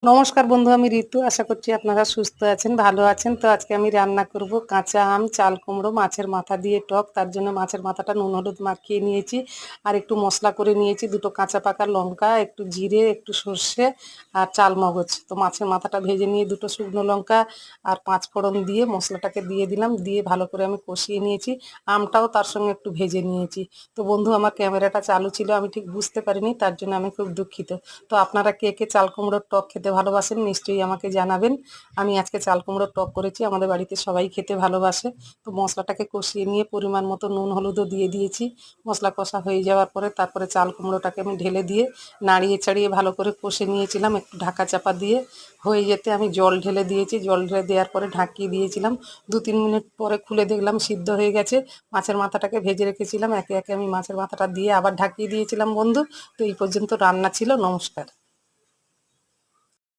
নমস্কার বন্ধু, আমি ঋতু। আশা করছি আপনারা সুস্থ আছেন, ভালো আছেন। তো আজকে আমি রান্না করব কাঁচা আম, চাল কুমড়ো, মাছের মাথা দিয়ে টক। তার জন্য মাছের মাথাটা নুন হলুদ মাখিয়ে নিয়েছি, আর একটু মশলা করে নিয়েছি, দুটো কাঁচা পাকা লঙ্কা, একটু জিরে, একটু সর্ষে আর চাল মগজ। তো মাছের মাথাটা ভেজে নিয়ে দুটো শুকনো লঙ্কা আর 5 ফোড়ন দিয়ে মশলাটাকে দিয়ে দিলাম, দিয়ে ভালো করে আমি কষিয়ে নিয়েছি। আমটাও তার সঙ্গে একটু ভেজে নিয়েছি। তো বন্ধু, আমার ক্যামেরাটা চালু ছিল, আমি ঠিক বুঝতে পারিনি, তার জন্য আমি খুব দুঃখিত। তো আপনারা কে কে চাল কুমড়োর টক খেতে ভালোবাসেন নিশ্চয়ই আমাকে জানাবেন। আমি আজকে চাল কুমড়োর টক করেছি, আমাদের বাড়িতে সবাই খেতে ভালোবাসে। তো মশলাটাকে কষিয়ে নিয়ে পরিমাণ মতো নুন হলুদও দিয়ে দিয়েছি। মশলা কষা হয়ে যাওয়ার পরে তারপরে চাল কুমড়োটাকে আমি ঢেলে দিয়ে নাড়িয়ে চাড়িয়ে ভালো করে কষে নিয়েছিলাম, একটু ঢাকা চাপা দিয়ে। হয়ে যেতে আমি জল ঢেলে দিয়েছি, জল ঢেলে দেওয়ার পরে ঢাকিয়ে দিয়েছিলাম। 2-3 মিনিট পরে খুলে দেখলাম সিদ্ধ হয়ে গেছে। মাছের মাথাটাকে ভেজে রেখেছিলাম, একে একে আমি মাছের মাথাটা দিয়ে আবার ঢাকিয়ে দিয়েছিলাম বন্ধু। তো এই পর্যন্ত রান্না ছিল। নমস্কার।